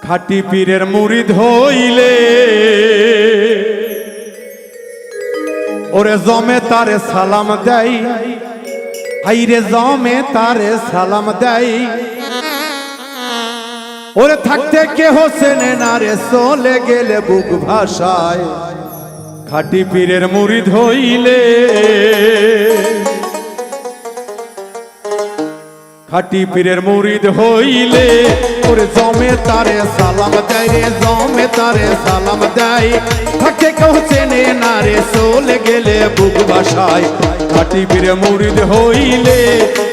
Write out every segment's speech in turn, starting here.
খাটি পীরের মুরিদ হইলে ওরে জমে তারে সালাম দেয়, হাইরে জমে তারে সালাম দেয়। ওরে থাকতে কেহ চেনে না রে, চলে গেলে বুক ভাষায়। খাটি পীরের মুরিদ হইলে, খাটি পীরের মুরিদ হইলে ওরে জমে তারে সালাম দেয় রে, জমে তারে সালাম দেয়। থাকতে কেউ চেনে না রে, চলে গেলে বুক ভাষায়। খাটি পীরের মুরিদ হইলে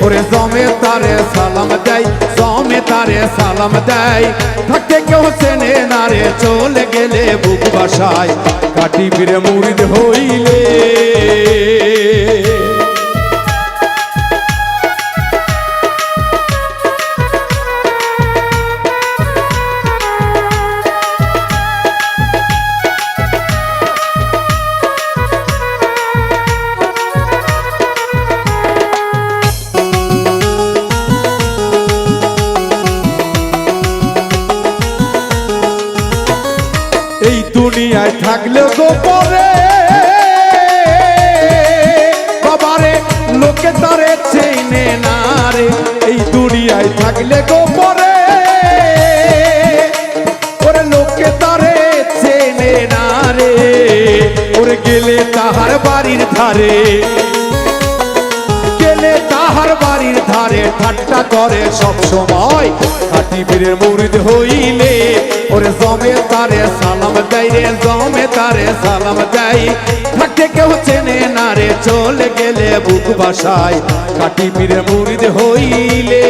ওরে জমে তারে সালাম দেয়, জমে তারে সালাম দেয়। থাকতে কেউ চেনে না রে, চলে গেলে বুক ভাষায়। খাটি পীরের মুরিদ হইলে এই দুনিয়ায় থাকলে গোপরে বাবারে লোকে তারে চেনে না রে। এই দুনিয়ায় থাকলে গোপরে ওরে লোকে তারে চেনে না রে। ওরে গেলে তাহার বাড়ির ধারে, গেলে তাহার বাড়ির ধারে ঠাট্টা করে সব সময়। খাটি পীরের মুরিদ হইলে ওরে জমে তারে সালাম দেয় রে, জমে তারে সালাম দেয়। থাকতে কেউ চেনে না রে, চলে গেলে বুক ভাষায়। খাটি পীরের মুরিদ হইলে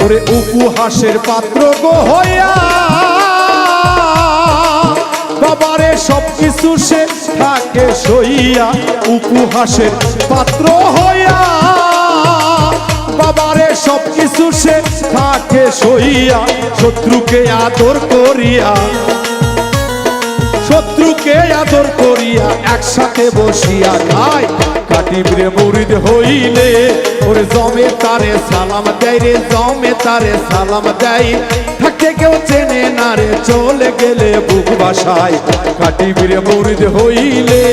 ওরে উপহাসের পাত্র গো হইয়া বাবারে সব কিছু সে থাকে সইয়া। উপহাসের পাত্র হইয়া বাবারে সব কিছু সে থাকে সইয়া। শত্রুকে আদর করিয়া, শত্রুকে আদর করিয়া একসাথে বসিয়া খায়। খাটি পীরের মুরিদ হইলে ওরে জমে তারে সালাম দেয় রে, জমে তারে সালাম দেয়। থাকতে কেউ চেনে না রে, চলে গেলে বুক ভাষায়। খাটি পীরের মুরিদ হইলে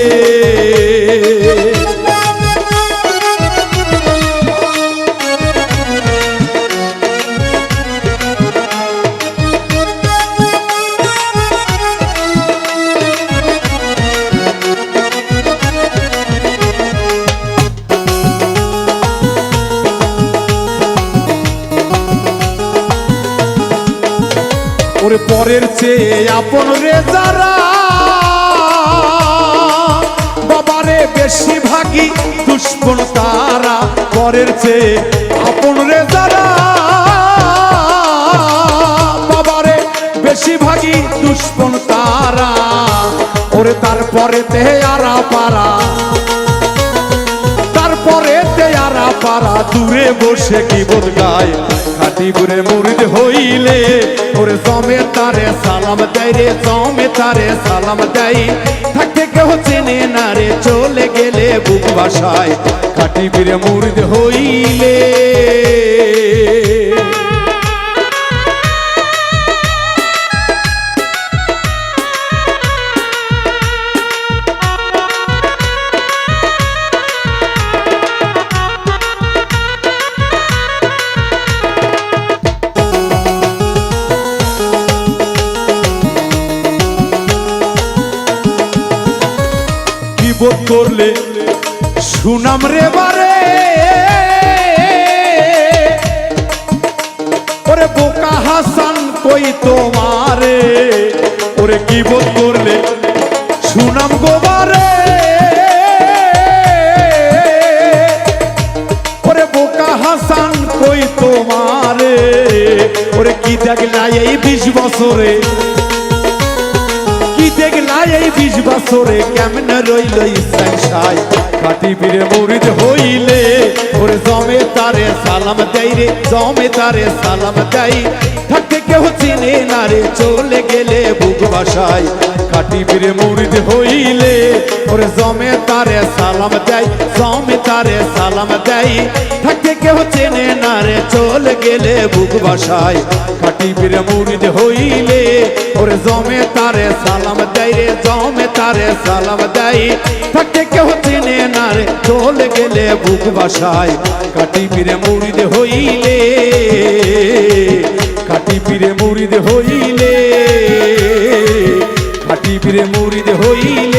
ওরে পরের চেয়ে আপন রে যারা বাবারে বেশি ভাগী দুশ্মন তারা। পরের চেয়ে আপন রে যারা বাবারে বেশি ভাগী দুশ্মন তারা। ওরে তারপরে তে আরা পারা, তারপরে তে আরা পারা দূরে বসে কি বোধ গায়। খাটি পীরের মুরিদ হইলে ওরে জমে তারে সালাম দেয় রে, জমে তারে সালাম দেয়। থাকতে কেউ চেনে না রে, চলে গেলে বুক ভাষায়। খাটি পীরের মুরিদ হইলে বোধ করলে সুনাম রে বারে ওরে বোকা হাসান কই তোমারে। ওরে কি বোধ করলে সুনাম গোবারে ওরে বোকা হাসান কই তোমারে। ওরে কি দেখলা এই 20 বছরে, কি দেখলা এই 20 বছরে কেমন রইল ইসলাম সাই খাটি পীরে মুরিদ হইলে ওরে জমে তারে সালাম দেয় রে জমে তারে সালাম দেয় থাকতে কেউ চিনে না রে চলে গেলে বুক ভাসায় খাটি পীরে মুরিদ হইলে ওরে জমে তারে সালাম দেয় জমে তারে সালাম দেয় থাকতে কেউ চেনে না রে চলে গেলে বুক ভাসায় খাটি পীরে মুরিদ হইলে ওরে জমে তারে সালাম দেয় রে জমে তারে সালাম দেয় থাকতে কেউ চেনে না রে চলে গেলে বুক ভাসায় খাটি পীরে মুরিদ হইলে খাটি পীরে মুরিদ হইলে খাটি পীরে মুরিদ হইলে